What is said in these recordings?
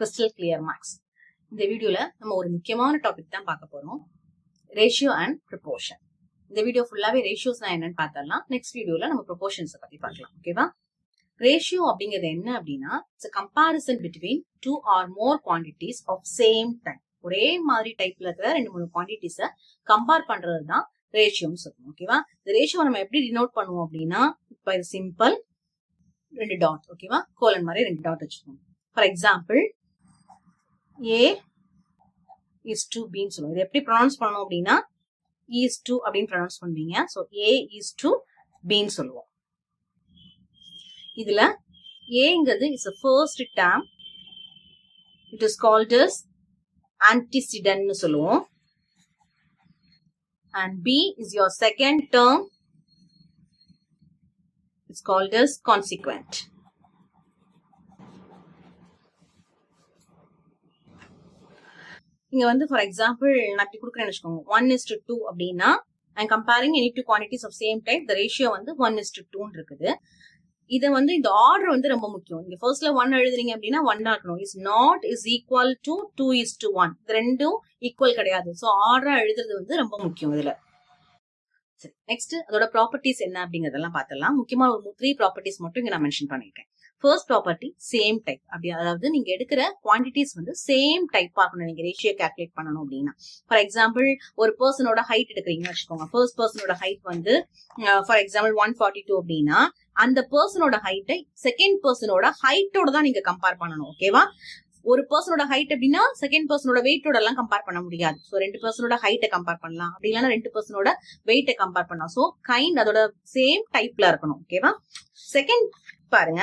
crystal clear marks. இந்த வீடியோல நம்ம ஒரு முக்கியமான டாபிக் தான் பார்க்க போறோம், ரேஷியோ அண்ட் ப்ரொபோர்ஷன். இந்த வீடியோ ஃபுல்லாவே ரேஷியோஸ்னா என்னன்னு பார்த்தரலாம். நெக்ஸ்ட் வீடியோல நம்ம ப்ரொபோர்ஷன்ஸ் பத்தி பார்க்கலாம். ஓகேவா? ரேஷியோ அப்படிங்கிறது என்ன அப்படின்னா, it's a comparison between two or more quantities of same type. ஒரே மாதிரி டைப்ல இருக்கிற 2-3 குவான்டிட்டிஸை கம்பேர் பண்றது தான் ரேஷியோன்னு சொல்லுவோம். ஓகேவா? இந்த ரேஷியோ நம்ம எப்படி டினோட் பண்ணுவோம் அப்படின்னா, இப்போ இது சிம்பிள் 2 டாட். ஓகேவா? கோலன் மாதிரி 2 டாட் வச்சுக்கோங்க. For example A is to B ன்னு சொல்லுவோம். இது எப்படி ப்ரொனவுன்ஸ் பண்ணணும் அப்படின்னா, is to அப்படின்னு ப்ரொனவுன்ஸ் பண்ணுவீங்க. So A is to B ன்னு சொல்லுவோம். இதுல Aங்கிறது is the first term. It is called as antecedent ன்னு சொல்லுவோம். And B is your second term. It's called as consequent. இங்க வந்து ஃபார் எக்ஸாம்பிள் நான் இப்படி கொடுக்குறேன்னு வச்சுக்கோங்க, 1:2 அப்படின்னா I'm comparing any two quantities of same type. The ratio வந்து 1:2 இருக்குது. இதை வந்து இந்த ஆர்டர் வந்து ரொம்ப முக்கியம். இங்க ஃபர்ஸ்ட்ல 1 எழுதுறீங்க அப்படின்னா 1 தான் இருக்கணும். Is not is equal to 2:1. இது ரெண்டும் ஈக்குவல் கிடையாது. ஸோ ஆர்டரா எழுதுறது வந்து ரொம்ப முக்கியம் இதுல. சரி, நெக்ஸ்ட் அதோட ப்ராப்பர்ட்டிஸ் என்ன அப்படிங்கறதெல்லாம் பார்த்தலாம். முக்கியமா ஒரு 3 ப்ராப்பர்ட்டிஸ் மட்டும் இங்க நான் மென்ஷன் பண்ணிருக்கேன். First property same type. அப்படி அதாவது நீங்க எடுக்கிற குவான்டிட்டிஸ் வந்து சேம் டைப்பா இருக்கணும் நீங்க ரேஷியோ கால்குலேட் பண்ணணும் அப்படின்னா. ஃபார் எக்ஸாம்பிள் ஒரு பர்சனோட ஹைட் எடுக்கிறீங்கன்னு வச்சுக்கோங்க. ஃபர்ஸ்ட் பர்சனோட ஹைட் வந்து ஃபார் எக்ஸாம்பிள் 142 அப்படின்னா அந்த பர்சனோட ஹைட்டை செகண்ட் பர்சனோட ஹைட்டோட தான் நீங்க கம்பேர் பண்ணணும். ஓகேவா? ஒரு பர்சனோட ஹைட் அப்படின்னா செகண்ட் பர்சனோட வெயிட்டோட எல்லாம் கம்பேர் பண்ண முடியாது. ஸோ 2 பர்சனோட ஹைட்டை கம்பேர் பண்ணலாம், அப்படி இல்லைன்னா 2 பர்சனோட வெயிட்டை கம்பேர் பண்ணலாம். ஸோ கைண்ட் அதோட சேம் டைப்ல இருக்கணும். ஓகேவா? செகண்ட் பாருங்க,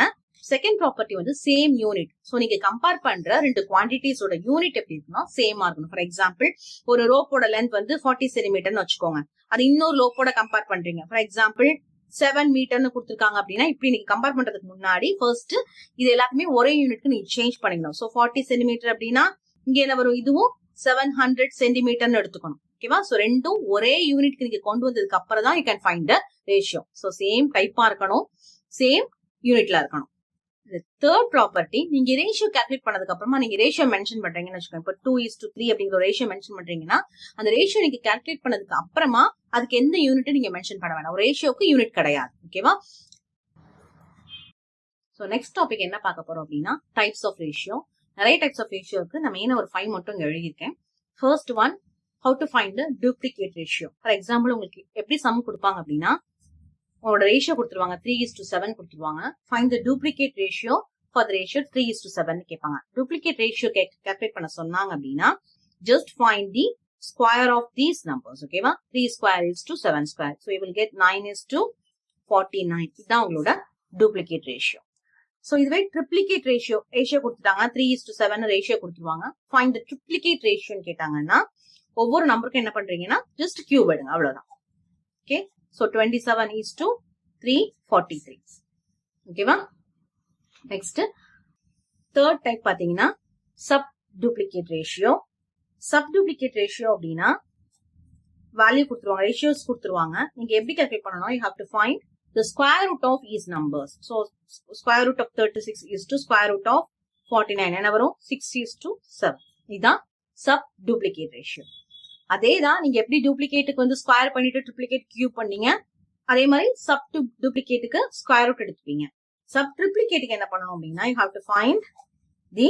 செகண்ட் ப்ராப்பர்ட்டி வந்து சேம் யூனிட். ஸோ நீங்க கம்பேர் பண்ற 2 குவான்டிட்டிஸோட யூனிட் எப்படி இருக்குன்னா சேமா இருக்கணும். ஃபார் எக்ஸாம்பிள் ஒரு ரோப்போட லென்த் வந்து 40 சென்டிமீட்டர்னு வச்சுக்கோங்க. அது இன்னொரு ரோப்போட கம்பேர் பண்றீங்க. ஃபார் எக்ஸாம்பிள் 7 மீட்டர்னு கொடுத்துருக்காங்க அப்படின்னா இப்படி நீங்க கம்பேர் பண்றதுக்கு முன்னாடி ஃபர்ஸ்ட் இது எல்லாத்துமே ஒரே யூனிட்க்கு நீங்க சேஞ்ச் பண்ணிக்கணும். ஸோ 40 சென்டிமீட்டர் அப்படின்னா இங்க என்ன வரும், இதுவும் 700 சென்டிமீட்டர்னு எடுத்துக்கணும். ஓகேவா? ஸோ ரெண்டும் ஒரே யூனிட்க்கு நீங்க கொண்டு வந்ததுக்கு அப்புறம் தான் you can find the ratio. So same டைப்பா இருக்கணும், சேம் யூனிட்ல இருக்கணும். தேர்ட் ப்ராப்பர்ட்டி, நீங்க ரேஷியோ கால்குலேட் பண்ணதுக்கு அப்புறமா நீங்க ரேஷியோ மென்ஷன் பண்றீங்கன்னு வச்சுக்கோங்க. இப்போ 2:3 அப்படிங்கிற ரேஷியோ மென்ஷன் பண்றீங்கன்னா அந்த ரேஷியோ நீங்க கால்குலேட் பண்ணதுக்கு அப்புறமா அதுக்கு எந்த யூனிட் நீங்க மென்ஷன் பண்ண வேணாம். ஒரு ரேஷியோக்கு யூனிட் கிடையாது. ஓகேவா? சோ நெக்ஸ்ட் டாபிக் என்ன பார்க்க போறோம் அப்படின்னா டைப்ஸ் ஆஃப் ரேஷியோ. நிறைய டைப்ஸ் ஆஃப் ரேஷியோக்கு நான் மெயினா ஒரு 5 மட்டும் இங்க எழுதியிருக்கேன். First one, how to find the duplicate ratio. For example உங்களுக்கு எப்படி சம் கொடுப்பாங்க அப்படின்னா உங்களோட ரேஷியோ கொடுத்துருவாங்க, 3:7 கொடுத்துருவாங்க. Find the duplicate ratio for the ratio 3:7 கேட்பாங்க. டூப்ளிகேட் ரேஷியோ கால்குலேட் பண்ண சொன்னாங்க அப்படின்னா just find the square of these numbers. ஓகேவா? 3 square is to 7 square. So you will get 9:49. இதுதான் உங்களோட டூப்ளிகேட் ரேஷியோ. ஸோ இதுவே ட்ரிப்ளிகேட் ரேஷியோ கொடுத்துட்டாங்க, 3:7 ரேஷியோ கொடுத்துருவாங்க. ஃபைண்ட் த ட்ரிப்ளிகேட் ரேஷியோன்னு கேட்டாங்கன்னா ஒவ்வொரு நம்பருக்கும் என்ன பண்றீங்கன்னா ஜஸ்ட் கியூப் எடுங்க, அவ்வளவுதான். ஓகே? So 27:343. ஓகேவா? நெக்ஸ்ட் தேர்ட் டைப் பாத்தீங்கன்னா sub duplicate ratio. Sub duplicate ratio அப்படின்னா வேல்யூ கொடுத்துருவாங்க, ரேஷியோஸ் கொடுத்துருவாங்க. நீங்க எப்படி கால்குலேட் பண்ணணும், you have to find the square root of each numbers. So square root of 36 is to square root of 49. என்ன வரும்? 6:7. இதுதான் சப் டூப்ளிகேட் ரேஷியோ. அதே தான் நீங்க எப்படி டூப்ளிகேட்டுக்கு வந்து ஸ்கொயர் பண்ணிட்டு ட்ரிப்ளிகேட் கியூப் பண்ணீங்க, அதே மாதிரி சப் டூப்ளிகேட்டுக்கு ஸ்கொயர் ரூட் எடுத்துப்பீங்க. சப் ட்ரிப்ளிகேட்டுக்கு என்ன பண்ணணும் அப்படின்னா you have to find the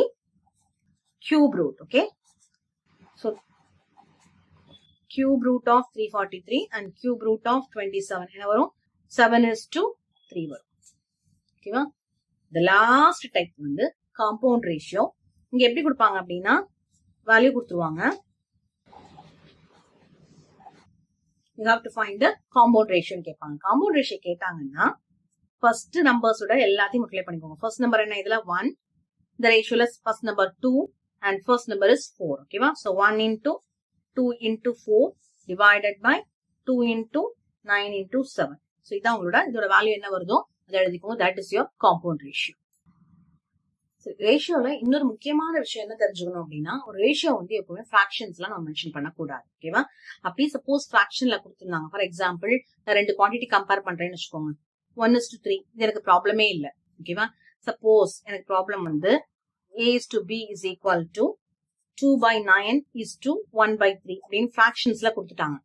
cube root. Okay? So cube root of 343 and cube root of 27 என்ன வரும்? 7:3 வரும். ஓகேவா? the last type வந்து compound ratio. இங்க எப்படி கொடுப்பாங்க அப்படின்னா வேல்யூ கொடுத்துருவாங்க, you have to find the compound ratio கேட்பாங்க. compound ratio கேட்டாங்கன்னா ஃபர்ஸ்ட் நம்பர்ஸோட எல்லாத்தையும் மல்டிப்ளை பண்ணிக்கோங்க. ஃபர்ஸ்ட் நம்பர் என்ன, இதுல 1. இந்த ரேஷியோல first number 2 and first number is 4. ஓகேவா? so 1 into 2 into 4 divided by 2 into 9 into 7. so இதான் உங்களோட இதோட வேல்யூ என்ன வருதோ அதை எழுதிக்கோங்க. that is your compound ratio. ரேஷியோல இன்னொரு முக்கியமான விஷயம் என்ன தெரிஞ்சுக்கணும் அப்படின்னா, ஒரு ரேஷியோ வந்து எப்பவுமே ஃபிராக்ஷன்ஸ் எல்லாம் நம்ம மென்ஷன் பண்ணக்கூடாது. ஓகேவா? அப்படி சப்போஸ் ஃபிராக்ஷன்ல கொடுத்துருந்தாங்க, ஃபார் எக்ஸாம்பிள் நான் 2 குவான்டிட்டி கம்பேர் பண்றேன்னு வச்சுக்கோங்க, 1:3, இது எனக்கு ப்ராப்ளமே இல்லை. ஓகேவா? சப்போஸ் எனக்கு ப்ராப்ளம் வந்து A is to B is equal to 2 by 9 is to 1 by 3 அப்படின்னு fractionsல கொடுத்துட்டாங்க.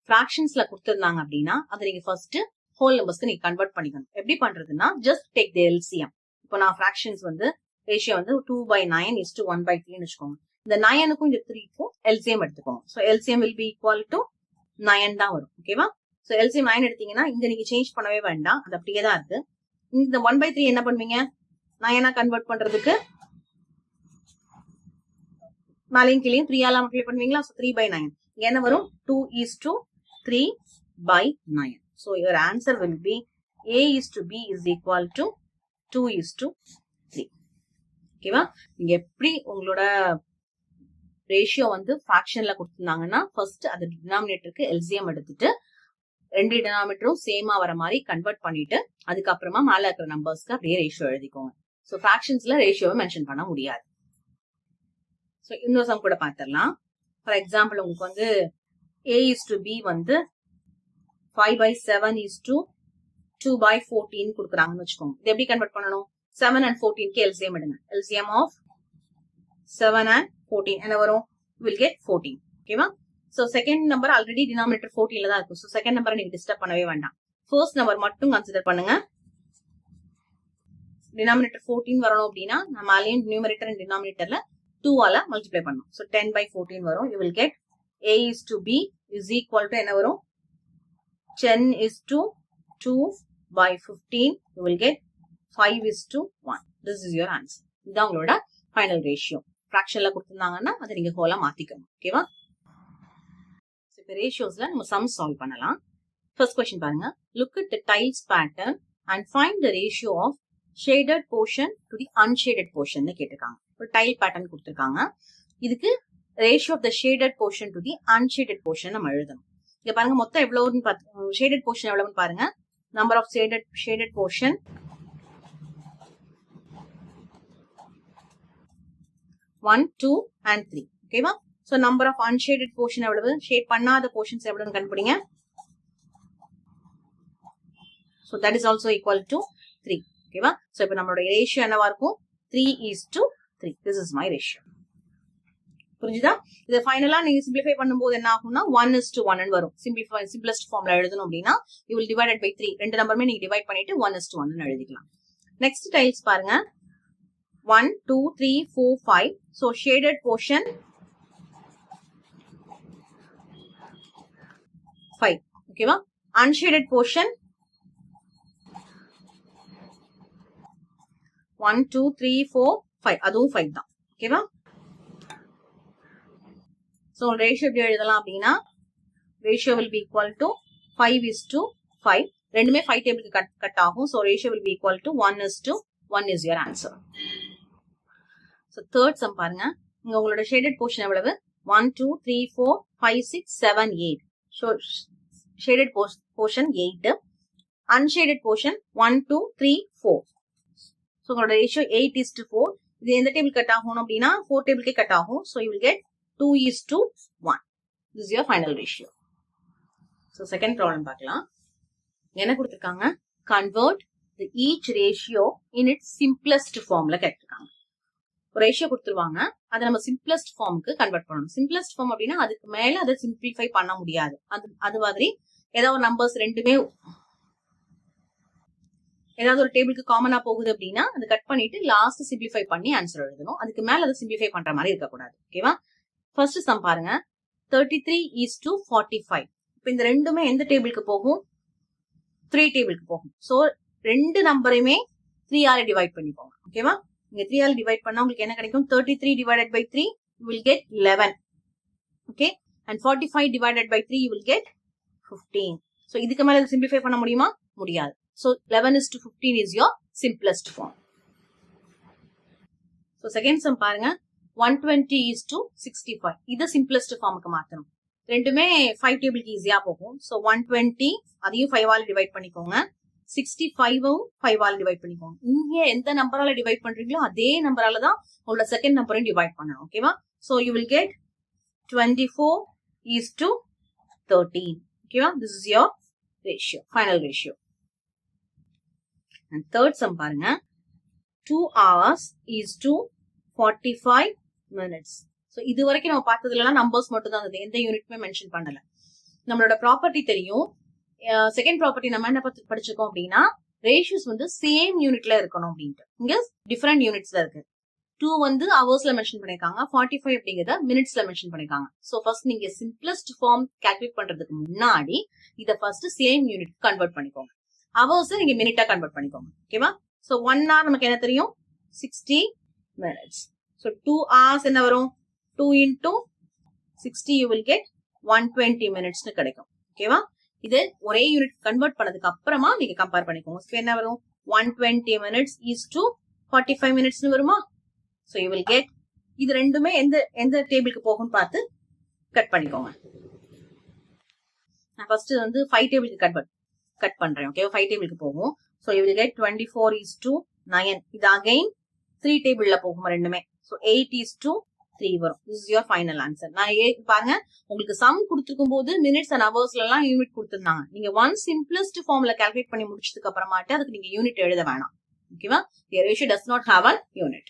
fractionsல கொடுத்திருந்தாங்க அப்படின்னா அதை நீங்க ஃபர்ஸ்ட் ஹோல் நம்பர்ஸ்க்கு நீங்க கன்வெர்ட் பண்ணிக்கணும். எப்படி பண்றதுன்னா just take the LCM. இப்போ நான் fractions வந்து ரேஷியோ வந்து 2 by 9 is to 1 by 3 வச்சுக்கோங்க. இந்த 9க்கும் இந்த 3க்கும் LCM எடுத்துக்கோங்க. So LCM will be equal to 9 தான் வரும். ஓகேவா? ஸோ LCM 9 எடுத்தீங்கன்னா இங்க நீங்க சேஞ்ச் பண்ணவே வேண்டாம், அது அப்படியே தான் இருக்கு. இந்த 1 by 3 என்ன பண்ணுவீங்க? 9 கன்வெர்ட் பண்றதுக்கு மேலையும் கீழையும் 3 ஆல மல்டிப்ளை பண்ணுவீங்களா? ஸோ 3 by 9 என்ன வரும்? 2 is to 3 by 9. So your answer will be A is to B is equal to 2 is to 3. ஓகேவா? நீங்க எப்படி உங்களோட ரேஷியோ வந்து ஃபிராக்ஷன்ல கொடுத்திருந்தாங்கன்னா ஃபர்ஸ்ட் அது டினாமினேட்டருக்கு எல்சிஎம் எடுத்துட்டு ரெண்டு டினாமினேட்டரும் சேமா வர மாதிரி கன்வெர்ட் பண்ணிட்டு அதுக்கப்புறமா மேல இருக்கிற நம்பர்ஸ்க்கு அப்படியே ரேஷியோ எழுதிக்கோங்க. ஸோ ஃபிராக்ஷன்ஸ்ல ரேஷியோவை மென்ஷன் பண்ண முடியாது. ஸோ இன்னொரு சம் கூட பார்த்துடலாம். ஃபார் எக்ஸாம்பிள் உங்களுக்கு வந்து A is to B வந்து 5 by 7 is to 2 by 14 கொடுக்குறாங்கன்னு வச்சுக்கோங்க. இது எப்படி கன்வெர்ட் பண்ணணும்? 7 and 14க்கு LCM எடுங்க. LCM of 7 and 14 என்ன வரும்? Will get 14. ஓகேவா? So second number already denominator 14ல தான் இருக்கும். ஸோ செகண்ட் நம்பரை நீங்க டிஸ்டர்ப் பண்ணவே வேண்டாம். ஃபர்ஸ்ட் நம்பர் மட்டும் கன்சிடர் பண்ணுங்க. டினாமினேட்டர் 14 வரணும் அப்படின்னா நம்ம மேலேயும் நியூமரேட்டர் அண்ட் டினாமினேட்டர்ல 2 ஆல மல்டிப்ளை பண்ணணும். ஸோ 10 by 14 வரும். You will get A is to B is equal to என்ன வரும்? 10 is to 2 by 15. You will get 5 is to 1. This is your answer. இதுதான் உங்களோட ஃபைனல் ரேஷியோ. ஃபிராக்ஷன்ல கொடுத்திருந்தாங்கன்னா அதை நீங்க ஹோலா மாத்திக்கணும். ஓகேவா? இப்போ ரேஷியோஸ்ல நம்ம சம் சால்வ் பண்ணலாம். ஃபர்ஸ்ட் क्वेश्चन பாருங்க. Look at the tiles pattern and find the ratio of shaded portion to the unshaded portion னு கேட்டிருக்காங்க. ஒரு டைல் பேட்டர்ன் கொடுத்திருக்காங்க. இதுக்கு ratio of the shaded portion to the unshaded portion நம்ம எழுதணும். இங்க பாருங்க மொத்தம் எவ்வளவுன்னு பார்த்து ஷேடட் போர்ஷன் எவ்வளவுன்னு பாருங்க. Number of shaded portion 1, 2 and 3. ஓகேவா? So number of unshaded portion எவ்வளவு? ஷேட் பண்ணாத போர்ஷன்ஸ் எவ்வளவுன்னு கண்டுபிடிங்க. So that is also equal to 3. ஓகேவா? சோ இப்போ நம்மளோட ரேஷியோ என்னவா இருக்கும்? 3 is to 3. This is my ratio. புரிஞ்சுதா? இதை ஃபைனலா நீங்க சிம்பிளிஃபை பண்ணும்போது என்ன ஆகும்னா 1 is to 1 வரும். சிம்பிளஸ்ட் ஃபார்ம்ல எழுதணும் அப்படின்னா you will divide by 3. ரெண்டு நம்பருமே நீங்க டிவைட் பண்ணிட்டு 1 is to 1 எழுதிக்கலாம். நெக்ஸ்ட் டைல்ஸ் பாருங்க. 1, 2, 3, 4, 5. So shaded portion 5. ஓகேவா? unshaded portion 1, 2, 3, 4, 5. அதுவும் 5 தான். ஓகேவா? சோ ரேஷியோ எப்படி எழுதலாம் அப்படின்னா ratio will be equal to 5 is to 5. ரெண்டுமே 5 டேபிளுக்கு கட் ஆகும். So ratio will be equal to 1 is to 1 is your answer. So third sum பாருங்க. இங்க உங்களோட ஷேடட் போர்ஷன் எவ்வளவு? 1, 2, 3, 4, 5, 6, 7, 8. So shaded portion 8. Unshaded portion 1, 2, 3, 4. So உங்களோட ரேஷியோ 8 is to 4. இது எந்த டேபிள் கட் ஆகும் அப்படின்னா 4 டேபிளுக்கே கட் ஆகும். So you will get 2 is to 1. This is your final ratio. So second problem பார்க்கலாம். என்ன கொடுத்திருக்காங்க? Convert the each ratio in its simplest formல கேட்டிருக்காங்க. ஒரு ரேஷியோ கொடுத்துருவாங்க, அதை நம்ம சிம்பிளஸ்ட் ஃபார்முக்கு கன்வெர்ட் பண்ணணும். சிம்பிளஸ்ட் ஃபார்ம் அப்படின்னா அதுக்கு மேல அதை சிம்பிளிஃபை பண்ண முடியாது. அது மாதிரி ஏதாவது ஒரு நம்பர்ஸ் ரெண்டுமே ஏதாவது ஒரு டேபிளுக்கு காமனா போகுது அப்படின்னா அதை கட் பண்ணிட்டு லாஸ்ட் சிம்பிளிஃபை பண்ணி ஆன்சர் எழுதணும். அதுக்கு மேல அதை சிம்பிளிஃபை பண்ற மாதிரி இருக்கக்கூடாது. ஓகேவா? ஃபர்ஸ்ட் சம் பாருங்க. 33 is to 45. இப்போ இந்த ரெண்டுமே எந்த டேபிளுக்கு போகும்? 3 டேபிளுக்கு போகும். சோ ரெண்டு நம்பரையுமே 3 ஆல டிவைட் பண்ணிக்கோங்க. ஓகேவா? இங்க 3 ஆல டிவைட் பண்ணா உங்களுக்கு என்ன கிடைக்கும்? 33 divided by 3 you will get 11. Okay? And 45 divided by 3 you will get 15. So இதுக்கு மேல இதை சிம்பிளிஃபை பண்ண முடியுமா? முடியாது. So 11 is to 15 is your simplest form. So second sum பாருங்க. 120 is to 65. இது simplest formக்கு மாத்தணும். ரெண்டுமே 5 டேபிளுக்கு ஈஸியா போகும். So 120 அதையும் 5 ஆல டிவைட் பண்ணிக்கோங்க. 65வும் 5 ஆல டிவைட் பண்ணிக்கோங்க. இங்க எந்த நம்பரால டிவைட் பண்றீங்களோ அதே நம்பரால தான் உங்களோட செகண்ட் நம்பரையும் டிவைட் பண்ணணும். ஓகேவா? So you will get 24 is to 13. ஓகேவா? This is your ratio, final ratio. And third sum பாருங்க. 2 hours is to 45 minutes. So இது வரைக்கும் நம்ம பார்த்ததுலாம் நம்பர்ஸ் மட்டும் தான் இருந்தது, எந்த யூனிட்மே மென்ஷன் பண்ணல. நம்மளோட ப்ராப்பர்ட்டி தெரியும். செகண்ட் ப்ராப்பர்ட்டி நம்ம என்ன படிச்சிருக்கோம் அப்படின்னா, ரேஷியோஸ் வந்து சேம் யூனிட்ல இருக்கணும் அப்படின்ட்டு. இங்க டிஃபரெண்ட் யூனிட்ஸ்ல இருக்கு. 2 வந்து ஹவர்ஸ்ல மென்ஷன் பண்ணிருக்காங்க, 45 அப்படிங்கறத மினிட்ஸ்ல மென்ஷன் பண்ணிருக்காங்க. சோ ஃபர்ஸ்ட் நீங்க சிம்பிளஸ்ட் ஃபார்ம் கால்குலேட் பண்றதுக்கு முன்னாடி இத ஃபர்ஸ்ட் சேம் யூனிட் கன்வெர்ட் பண்ணிக்கோங்க. ஹவர்ஸ் நீங்க மினிட்டா கன்வெர்ட் பண்ணிக்கோங்க. ஓகேவா? சோ 1 hour நமக்கு என்ன தெரியும்? 60 minutes. So 2 hours என்ன வரும்? 2 into 60 you will get 120 minutes னு கிடைக்கும். ஓகேவா? இது ஒரே யூனிட் கன்வெர்ட் பண்ணதுக்கு அப்புறமா நீங்க கம்பேர் பண்ணிக்கோங்க. சோ என்ன வரும்? 120 minutes is to 45 minutes னு வருமா? So you will get, இது ரெண்டுமே எந்த டேபிளுக்கு போகும்னு பார்த்து கட் பண்ணிக்கோங்க. நான் ஃபர்ஸ்ட் வந்து 5 டேபிளுக்கு கட் பண்றேன். ஓகே, 5 டேபிளுக்கு போகும். So you will get 24 is to 9. இது அகைன் 3 டேபிள்ல போகும் ரெண்டுமே. So 8 is to 3 வரும். This is your final answer. நான் பாருங்க, உங்களுக்கு சம் கொடுத்திருக்கும் போது மினிட்ஸ் அண்ட் ஹவர்ஸ்ல எல்லாம் யூனிட் கொடுத்திருந்தாங்க. நீங்க ஒன் சிம்பிளஸ்ட் ஃபார்ம்ல கால்குலேட் பண்ணி முடிச்சதுக்கு அப்புறமாட்டு அதுக்கு நீங்க யூனிட் எழுத வேணாம். ஓகேவா? The ratio does not have a unit.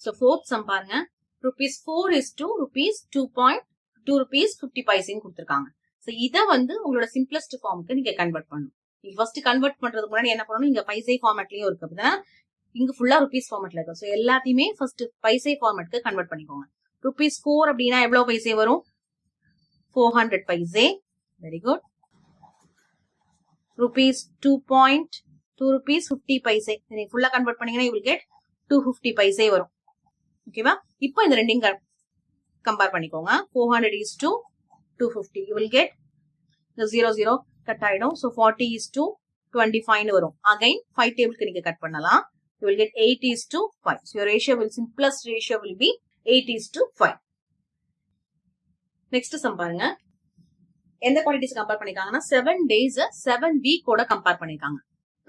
So fourth sum பாருங்க, rupees 4 is to rupees 2.2 rupees 50 பைசைன்னு கொடுத்திருக்காங்க. So இத வந்து உங்களோட சிம்பிளஸ்ட் ஃபார்முக்கு நீங்க கன்வெர்ட் பண்ணணும். நீங்க ஃபர்ஸ்ட் கன்வெர்ட் பண்றதுக்கு முன்னாடி என்ன பண்ணணும், இங்க பைசை ஃபார்மேட்லயும் இருக்கு அப்படின்னா இங்க ஃபுல்லா ருபீஸ் ஃபார்மேட்ல இருக்கு. சோ எல்லாத்தையுமே ஃபர்ஸ்ட் பைசை ஃபார்மேட்க்கு கன்வெர்ட் பண்ணிக்கோங்க. rupees 4 அப்படின்னா எவ்வளவு பைசை வரும்? 400 paise. Very good. rupees 2.2 rupees 50 paise நீங்க ஃபுல்லா கன்வெர்ட் பண்ணீங்கன்னா you will get 250 பைசை வரும். ஓகேவா? இப்போ இந்த ரெண்டையும் கம்பேர் பண்ணிக்கோங்க. 400 is to 250. You will get the 0 cut ஆயிடும். So 40 is to 25 னு வரும். அகைன் 5 டேபிளுக்கு நீங்க கட் பண்ணலாம். You will get 8 is to 5. So your ratio will, simplest ratio will be 8 is to 5. Next sum பாருங்க. எந்த குவாண்டிட்டிஸ் கம்பேர் பண்ணிருக்காங்கன்னா 7 days 7 week ஓட compare பண்ணிருக்காங்க.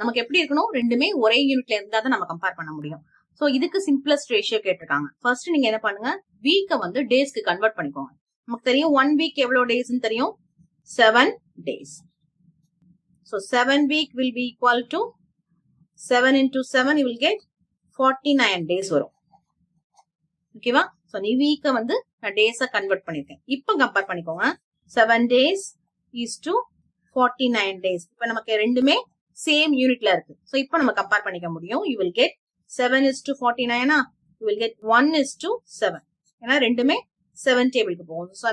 நமக்கு எப்படி இருக்கணும்? ரெண்டுமே ஒரே யூனிட்ல இருந்தா தான் நம்ம கம்பேர் பண்ண முடியும். சோ இதுக்கு சிம்பிளஸ்ட் ரேஷியோ கேட்டிருக்காங்க. ஃபர்ஸ்ட் நீங்க என்ன பண்ணுங்க, வீக்க வந்து டேஸ்க்கு கன்வெர்ட் பண்ணிக்கோங்க. நமக்கு தெரியும் 1 week எவ்வளவு டேஸ்னு தெரியும், 7 days. So 7 week will be equal to 7 into 7 you will get 49 days வரும். ஓகேவா? சோ நீ வீக்க வந்து நான் டேஸா கன்வெர்ட் பண்ணிருக்கேன். இப்போ கம்பேர் பண்ணிக்கோங்க. 7 days is to 49 days. இப்போ நமக்கு ரெண்டுமே சேம் யூனிட்ல இருக்கு. சோ இப்போ நம்ம கம்பேர் பண்ணிக்க முடியும். You will get 7 is to 49 you will get 1 is to 7. ஏன்னா ரெண்டுமே 7 டேபிளுக்கு போகும். சோ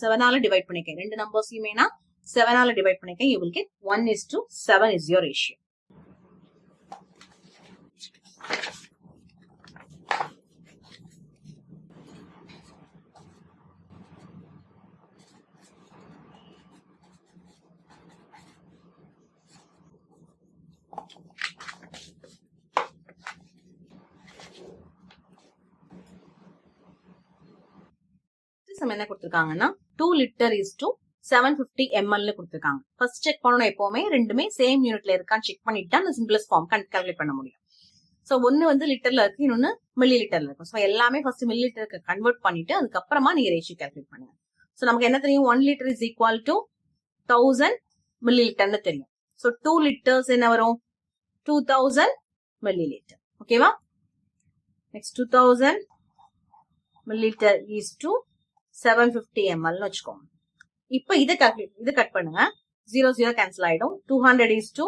7 ஆல டிவைட் பண்ணிக்கேன். ரெண்டு நம்பர்ஸையுமே நான் 7 ஆல divide பண்ணிக்கேன். You will get 1 is to 7 is your ratio. என்ன கொடுத்திருக்காங்கன்னா 2 liter is to 750 ml கொடுத்திருக்காங்க. ஃபர்ஸ்ட் செக் பண்ணணும், எப்பவுமே ரெண்டுமே சேம் யூனிட்ல இருக்கான்னு செக் பண்ணிட்டு தான் அந்த சிம்பிளஸ்ட் ஃபார்ம் கால்குலேட் பண்ண முடியும். சோ ஒன்னு வந்து லிட்டர்ல இருக்கு, இன்னொன்னு மில்லி லிட்டர்ல இருக்கும். சோ எல்லாமே ஃபர்ஸ்ட் மில்லி லிட்டருக்கு கன்வெர்ட் பண்ணிட்டு அதுக்கப்புறமா நீங்க ரேஷியோ கால்குலேட் பண்ணுங்க. சோ நமக்கு என்ன தெரியும், 1 liter is equal to 1000 milli லிட்டர்னு தெரியும். சோ 2 liters என்ன வரும், 2000 மில்லி லிட்டர். ஓகேவா? Next 2000 milli litre is to 750 ml னு வச்சுக்கோங்க. இப்போ இத கட் பண்ணுங்க. 0 கேன்சல் ஆயிடும். 200 is to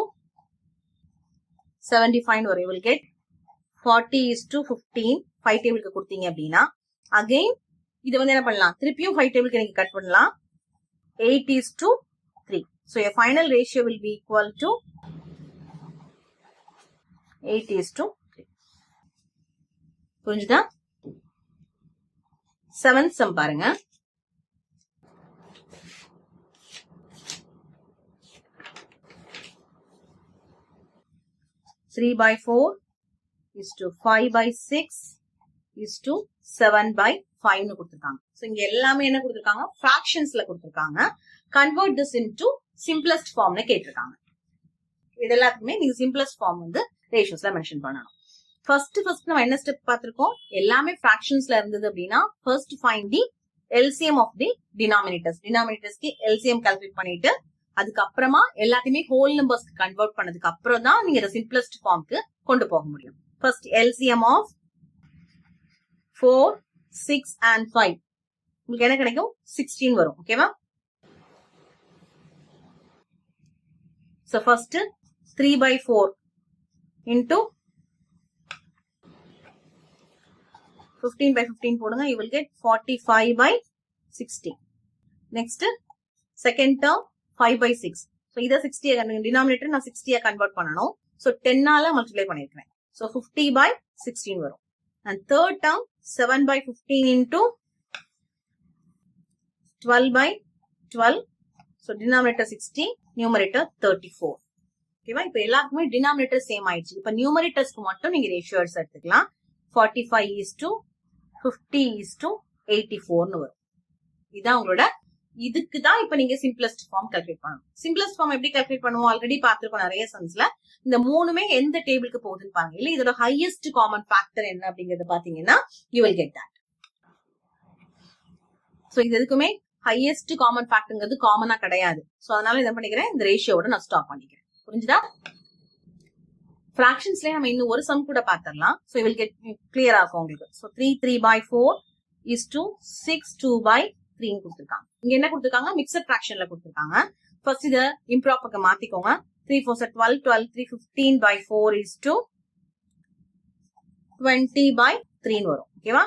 75 வரும். You will get 40 is to 15. 5 டேபிளுக்கு கொடுத்தீங்க அப்படின்னா அகைன் இது வந்து என்ன பண்ணலாம், திருப்பியும் 5 டேபிளுக்கு நீங்க கட் பண்ணலாம். 8 is to 3. So your final ratio will be equal to 8 is to 3. புரிஞ்சுதா? 7th sum பாருங்க. Three by 4 is to 5 by 6 is to 7 by 5 னு கொடுத்திருக்காங்க. சோ இங்க எல்லாமே என்ன கொடுத்திருக்காங்க, ஃபிராக்ஷன்ஸ்ல கொடுத்திருக்காங்க. கன்வெர்ட் திஸ் இன்டு சிம்பிளஸ்ட் ஃபார்ம்னு கேட்டிருக்காங்க. இது எல்லாத்துக்குமே நீங்க சிம்பிளஸ்ட் ஃபார்ம் வந்து ரேஷியோஸ்ல மென்ஷன் பண்ணணும். ஃபர்ஸ்ட் நம்ம என்ன ஸ்டெப் பார்த்திருக்கோம், எல்லாமே ஃபிராக்ஷன்ஸ்ல இருந்தது அப்படின்னா first find the LCM of the denominators. டினாமினேட்டர்ஸ்க்கு எல்சிஎம் கால்குலேட் பண்ணிட்டு அதுக்கப்புறமா எல்லாத்தையுமே ஹோல் நம்பர்ஸ்க்கு கன்வெர்ட் பண்ணதுக்கு அப்புறம் தான் நீங்க சிம்பிளஸ்ட் ஃபார்ம்க்கு கொண்டு போக முடியும். First LCM of 4, 6 and 5. உங்களுக்கு என்ன கிடைக்கும் 16 வரும். ஓகேவா? So first 3/4 into 15/15 போடுங்க. You will get 45/60. Next second term 5/6. So இத 60 denominator நான் 60 கன்வர்ட் பண்ணனும். So 10 ஆல மல்டிப்ளை பண்ணிருக்கேன். So 50/16 வரும். And third term 7/15 into 12/12. So denominator 60, numerator 34. ஓகேவா? இப்ப எல்லாருக்குமே denominator சேம் ஆயிடுச்சு. இப்ப numerators மட்டும் நீங்க ரேஷியோஸ் எடுத்துக்கலாம். 45:50:84 வரும். இதான் உங்களோட இதுக்கு தான் இப்ப நீங்க சிம்பிளஸ்ட் ஃபார்ம் கால்குலேட் பண்ணணும். சிம்பிளஸ்ட் ஃபார்ம் எப்படி கால்குலேட் பண்ணுவோம் ஆல்ரெடி பாத்துருக்கோம் நிறைய சம்ஸ்ல. இந்த மூணுமே எந்த டேபிளுக்கு போகுதுன்னு பாருங்க. இல்ல இதோட ஹையஸ்ட் காமன் ஃபேக்டர் என்ன அப்படிங்கறத பாத்தீங்கன்னா you will get that. So இது எதுக்குமே ஹையஸ்ட் காமன் ஃபேக்டர்ங்கிறது காமனா கிடையாது. சோ அதனால என்ன பண்ணிக்கிறேன் இந்த ரேஷியோட நான் ஸ்டாப் பண்ணிக்கிறேன். புரிஞ்சுதா? ஃபிராக்ஷன்ஸ்ல நம்ம இன்னும் ஒரு சம் கூட பாத்திரலாம். So you will get clear ஆகும் உங்களுக்கு. சோ 3/4 is to 6/2/3 கொடுத்திருக்காங்க. இங்க என்ன கொடுத்திருக்காங்க மிக்சட் ஃபிராக்ஷன்ல கொடுத்திருக்காங்க. ஃபர்ஸ்ட் இத இம்ப்ராப்பருக்கு மாத்திக்கோங்க. 3 4 12 12 3 15/4 is to 20/3 வரும். ஓகேவா?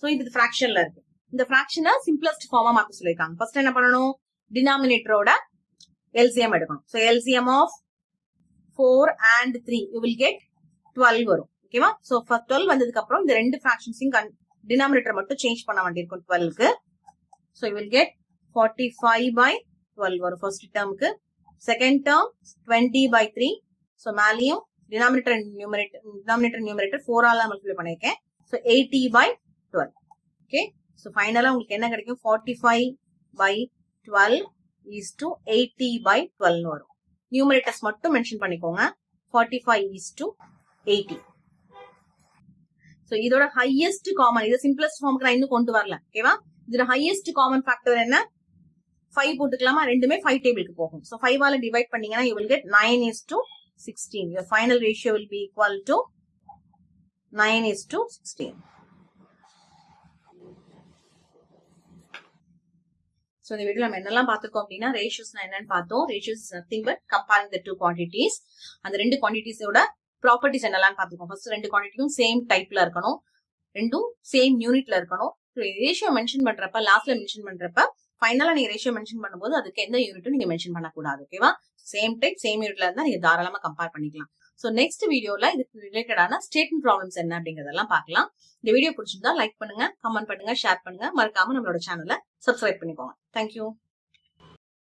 சோ இது ஃபிராக்ஷன்ல இருக்கு. இந்த ஃபிராக்ஷனை சிம்பிளஸ்ட் ஃபார்மா மாத்த சொல்லிருக்காங்க. ஃபர்ஸ்ட் என்ன பண்ணணும் டினாமினேட்டரோட LCM எடுக்கணும். So LCM of 4 and 3 you will get 12 வரும். ஓகேவா? சோ 12 வந்ததுக்கு அப்புறம் இந்த ரெண்டு ஃபிராக்ஷன்ஸையும் டினாமினேட்டர் மட்டும் சேஞ்ச் பண்ண வேண்டியிருக்கும் 12க்கு. சோ you will get 45/12 வரும் ஃபர்ஸ்ட் டேர்முக்கு. Second term 20/3. சோ மேலயும் டினாமினேட்டர் நியூமரேட்டர் 4 ஆல மல்டிப்ளை பண்ணிருக்கேன். சோ 80/12. ஓகே? சோ ஃபைனலா உங்களுக்கு என்ன கிடைக்கும் 45/12 is to 80/12 வரும். நியூமரேட்டர்ஸ் மட்டும் மென்ஷன் பண்ணிக்கோங்க. 45 is to 80. சோ இதோட ஹையஸ்ட் காமன் இது சிம்பிளஸ்ட் ஃபார்முக்கு நான் இன்னும் கொண்டு வரல. ஓகேவா? இதோட ஹையஸ்ட் காமன் ஃபேக்டர் என்ன 5 போட்டுக்கலாமா? ரெண்டுமே 5 டேபிளுக்கு போகும். சோ 5 ஆல டிவைட் பண்ணீங்கன்னா you will get 9 is to 16. Your final ratio will be equal to 9 is to 16. So இந்த வீடியோல நம்ம என்னெல்லாம் பார்த்திருக்கோம் அப்படின்னா ரேஷியோஸ்னா என்னன்னு பார்த்தோம். Ratios is nothing but comparing the two quantities. அந்த ரெண்டு குவாண்டிட்டிஸோட ப்ராப்பர்ட்டிஸ் என்னெல்லாம் பார்த்திருக்கோம். ஃபர்ஸ்ட் ரெண்டு குவாண்டிட்டியும் சேம் டைப்ல இருக்கணும், ரெண்டும் சேம் யூனிட்ல இருக்கணும். ரேஷியோ மென்ஷன் பண்றப்ப லாஸ்ட்ல மென்ஷன் பண்றப்ப ஃபைனலா நீங்க ரேஷியோ மென்ஷன் பண்ணும்போது அதுக்கு எந்த யூனிட்டும் நீங்க மென்ஷன் பண்ணக்கூடாது. ஓகேவா? சேம் டைப் சேம் யூனிட்ல இருந்தா நீங்க தாராளமா கம்பேர் பண்ணிக்கலாம். சோ நெக்ஸ்ட் வீடியோல இதுக்கு ரிலேட்டடான ஸ்டேட்மெண்ட் ப்ராப்ளம்ஸ் என்ன அப்படிங்கறதெல்லாம் பார்க்கலாம். இந்த வீடியோ பிடிச்சிருந்தா லைக் பண்ணுங்க, கமெண்ட் பண்ணுங்க, ஷேர் பண்ணுங்க. மறக்காம நம்மளோட சேனலை சப்ஸ்கிரைப் பண்ணிக்கோங்க. தேங்க்யூ.